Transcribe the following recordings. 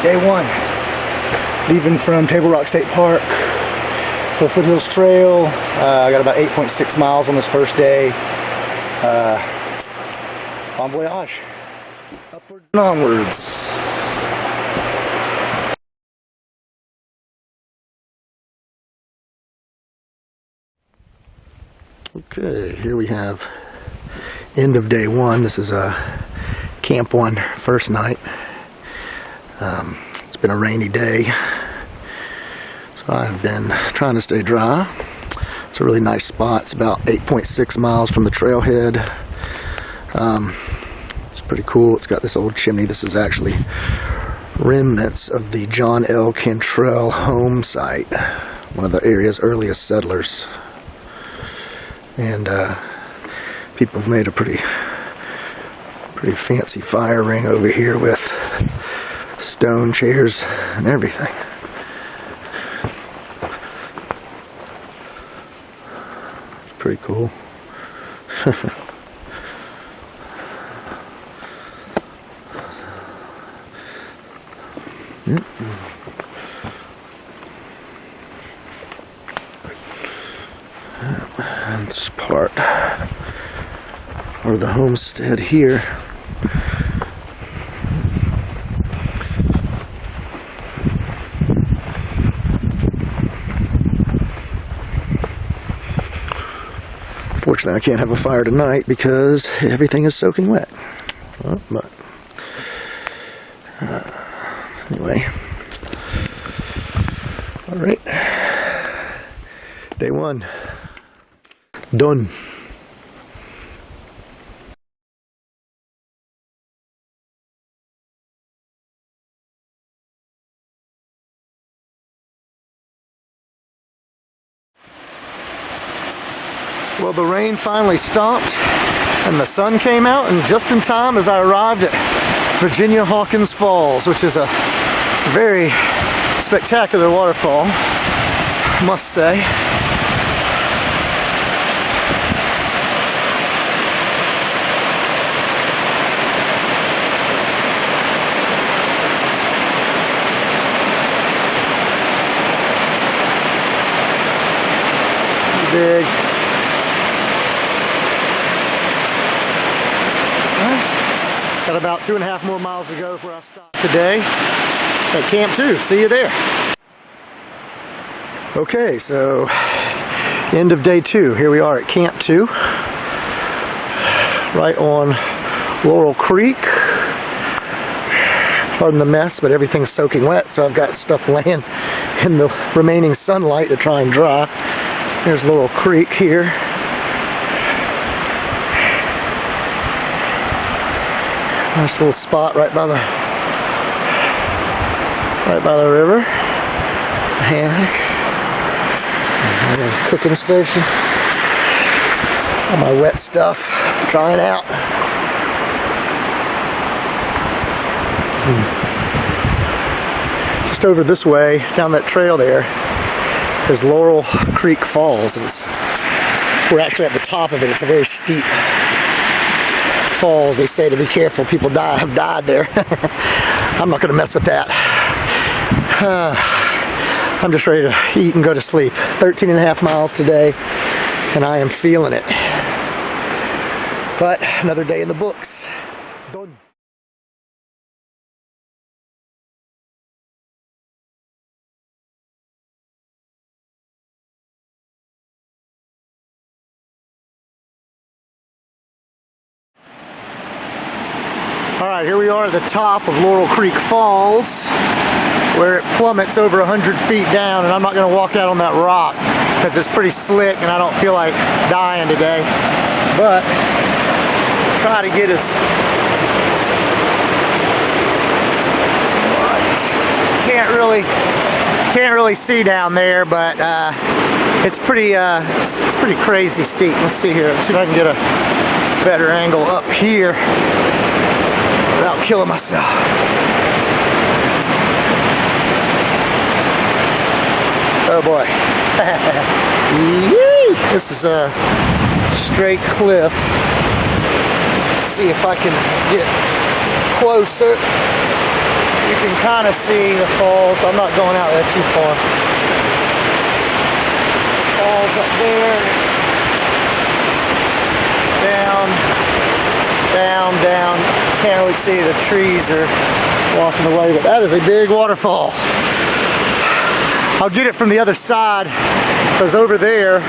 Day one. Leaving from Table Rock State Park for Foothills Trail. I got about 8.6 miles on this first day. Bon voyage. Upwards and onwards. Okay, here we have end of day one. This is camp one, first night. It's been a rainy day, so I've been trying to stay dry. It's a really nice spot. It's about 8.6 miles from the trailhead. It's pretty cool. It's got this old chimney. This is actually remnants of the John L. Cantrell home site, one of the area's earliest settlers. And people have made a pretty fancy fire ring over here with stone chairs and everything. It's pretty cool. And this part of the homestead here. Fortunately, I can't have a fire tonight because everything is soaking wet. Well, but anyway, all right. Day one. Done. Well, the rain finally stopped and the sun came out, and just in time as I arrived at Virginia Hawkins Falls, which is a very spectacular waterfall, I must say. Big. Got about 2.5 more miles to go before I stop today at Camp 2. See you there. Okay, so end of day 2. Here we are at Camp 2, right on Laurel Creek. Pardon the mess, but everything's soaking wet, so I've got stuff laying in the remaining sunlight to try and dry. There's Laurel Creek here. Nice little spot right by the river. Hammock. And a cooking station. All my wet stuff drying out. Just over this way, down that trail there, is Laurel Creek Falls, and we're actually at the top of it. It's a very steep falls. They say to be careful, people have died there. I'm not going to mess with that. I'm just ready to eat and go to sleep. 13.5 miles today, and I am feeling it. But another day in the books. Done. Alright, here we are at the top of Laurel Creek Falls, where it plummets over 100 feet down, and I'm not going to walk out on that rock because it's pretty slick and I don't feel like dying today. But try to get as can't really see down there, but it's pretty crazy steep. Let's see here. Let's see if I can get a better angle up here without killing myself. Oh boy. This is a straight cliff. Let's see if I can get closer. You can kind of see the falls. I'm not going out there too far. Falls up there. Down, down, down. Can't really see. The trees are walking away, but that is a big waterfall. I'll get it from the other side, because over there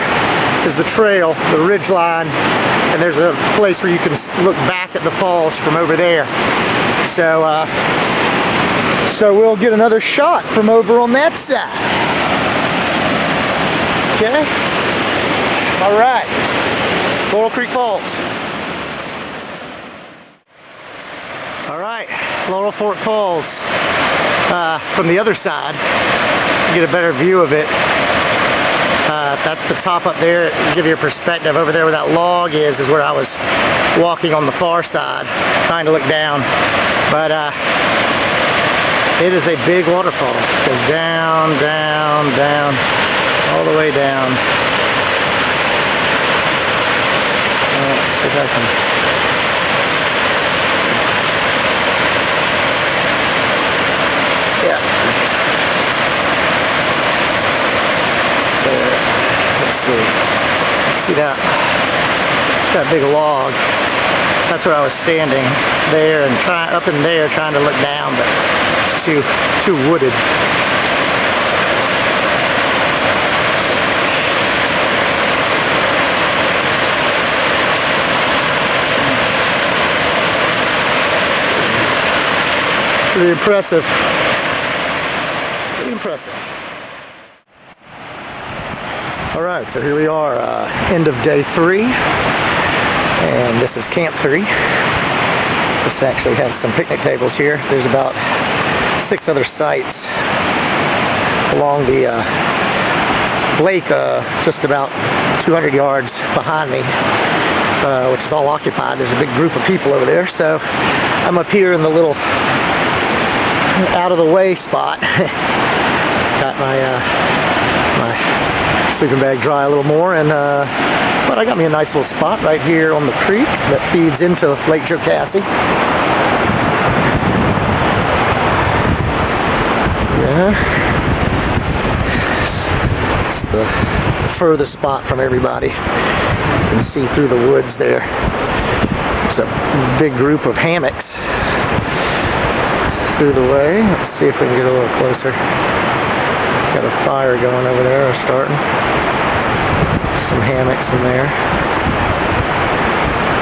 is the trail, the ridge line, and there's a place where you can look back at the falls from over there. So we'll get another shot from over on that side. Okay? All right. Laurel Creek Falls. All right, Laurel Fork Falls. From the other side, you get a better view of it. That's the top up there. To give you a perspective, over there where that log is where I was walking on the far side, trying to look down. But it is a big waterfall. It goes down, down, down, all the way down. Let's see if I can. Yeah. Let's see that big log. That's where I was standing there and up in there trying to look down, but it's too wooded. Pretty impressive. Pretty impressive. Alright, so here we are, end of day 3, and this is camp 3. This actually has some picnic tables here. There's about 6 other sites along the lake, just about 200 yards behind me, which is all occupied. There's a big group of people over there, so I'm up here in the little out of the way spot. Got my sleeping bag dry a little more, and but I got me a nice little spot right here on the creek that feeds into Lake Jocassee. Yeah, it's the furthest spot from everybody. You can see through the woods there. There's a big group of hammocks through the way. Let's see if we can get a little closer. Got a fire going over there, starting. Some hammocks in there.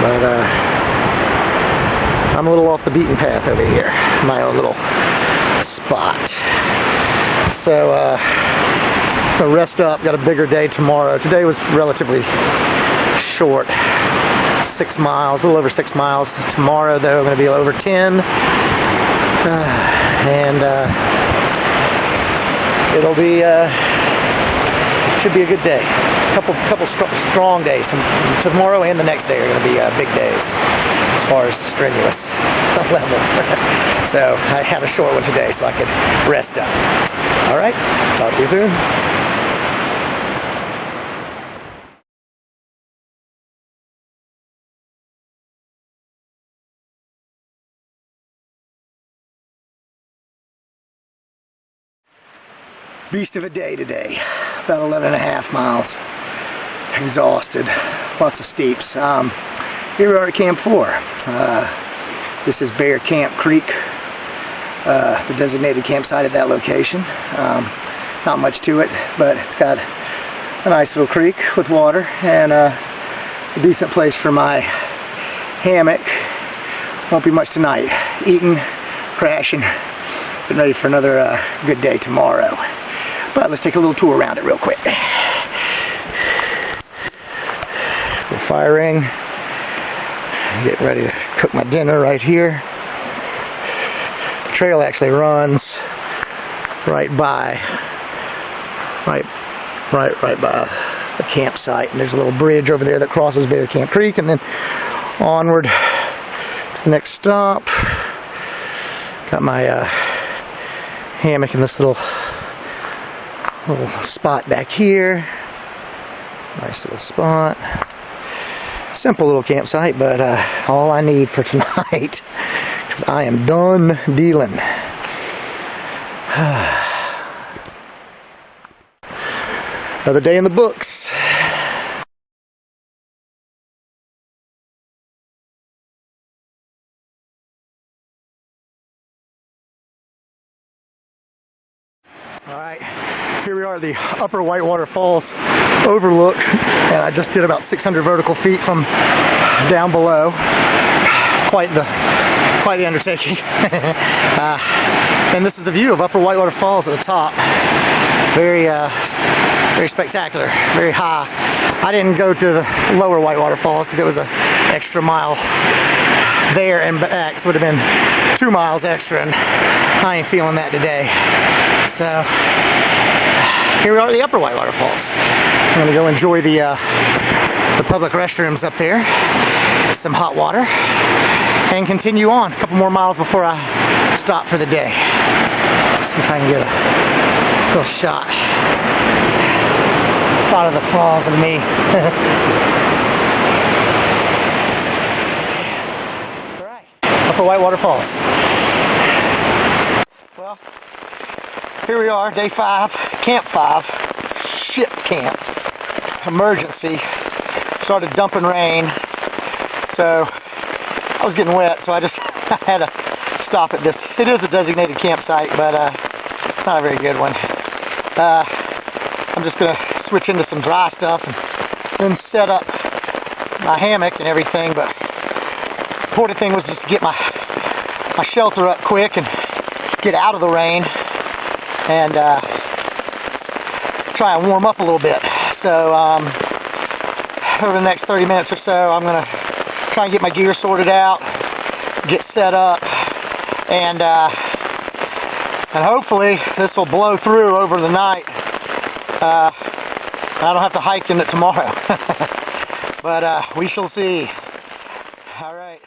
But I'm a little off the beaten path over here. My own little spot. So I'll rest up. Got a bigger day tomorrow. Today was relatively short. 6 miles, a little over 6 miles. Tomorrow, though, I'm going to be over 10. It'll be should be a good day. Couple strong days. Tomorrow and the next day are going to be big days as far as strenuous level. So I had a short one today so I could rest up. All right, talk to you soon. Beast of a day today, about 11.5 miles, exhausted, lots of steeps. Here we are at Camp 4. This is Bear Camp Creek, the designated campsite at that location. Not much to it, but it's got a nice little creek with water and a decent place for my hammock. Won't be much tonight. Eating, crashing, getting ready for another good day tomorrow. But let's take a little tour around it real quick. Little fire ring. Getting ready to cook my dinner right here. The trail actually runs right by the campsite, and there's a little bridge over there that crosses Bear Camp Creek, and then onward to the next stop. Got my hammock in this little spot back here. Nice little spot. Simple little campsite, but all I need for tonight, because I am done dealing. Another day in the books. Alright, here we are at the Upper Whitewater Falls overlook, and I just did about 600 vertical feet from down below. Quite the undertaking. And this is the view of Upper Whitewater Falls at the top. Very spectacular, very high. I didn't go to the Lower Whitewater Falls because it was an extra mile there and back, so it would have been 2 miles extra, and I ain't feeling that today. So here we are at the Upper Whitewater Falls. I'm going to go enjoy the public restrooms up there, some hot water, and continue on a couple more miles before I stop for the day. See if I can get a little shot of the falls and me. Alright, Upper Whitewater Falls. Well, here we are, day 5, camp 5, shit camp, emergency. Started dumping rain, so I was getting wet, so I had to stop at this. It is a designated campsite, but it's not a very good one. I'm just going to switch into some dry stuff and then set up my hammock and everything, but the important thing was just to get my shelter up quick and get out of the rain and try and warm up a little bit. So over the next 30 minutes or so, I'm going to try and get my gear sorted out, get set up, and hopefully this will blow through over the night. I don't have to hike in it tomorrow. But we shall see. All right.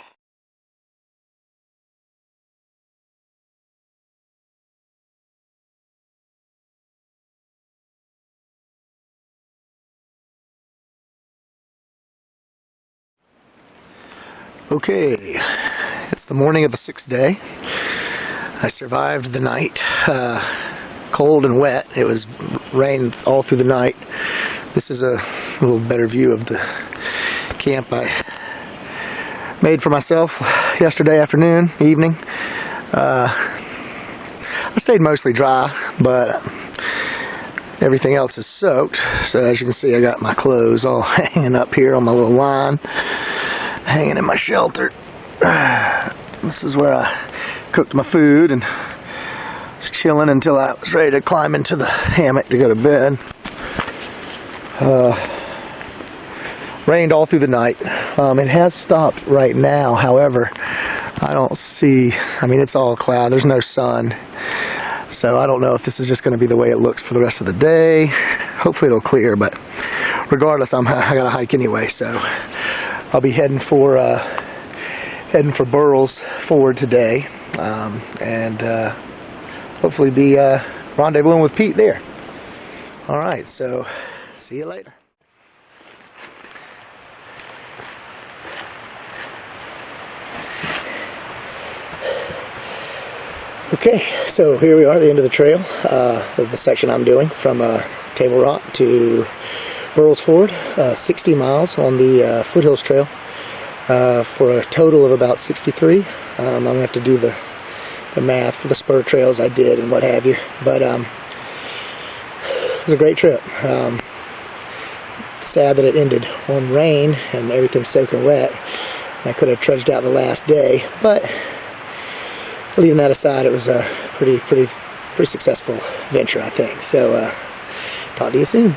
Okay, it's the morning of the 6th day. I survived the night. Cold and wet. It was rain all through the night. This is a little better view of the camp I made for myself yesterday evening. I stayed mostly dry, but everything else is soaked. So as you can see, I got my clothes all hanging up here on my little line, hanging in my shelter. This is where I cooked my food and was chilling until I was ready to climb into the hammock to go to bed. Rained all through the night. It has stopped right now. However, I don't see, it's all cloud. There's no sun. So I don't know if this is just going to be the way it looks for the rest of the day. Hopefully it'll clear, but regardless, I got to hike anyway. So I'll be heading for Burrell's Ford today, and hopefully be rendezvousing with Pete there. All right, so see you later. Okay, so here we are at the end of the trail, of the section I'm doing from Table Rock to Burrell's Ford, 60 miles on the Foothills Trail, for a total of about 63. I'm going to have to do the math for the spur trails I did and what have you, but it was a great trip. Sad that it ended on rain and everything's soaking wet. I could have trudged out the last day, but leaving that aside, it was a pretty successful venture, I think. So talk to you soon.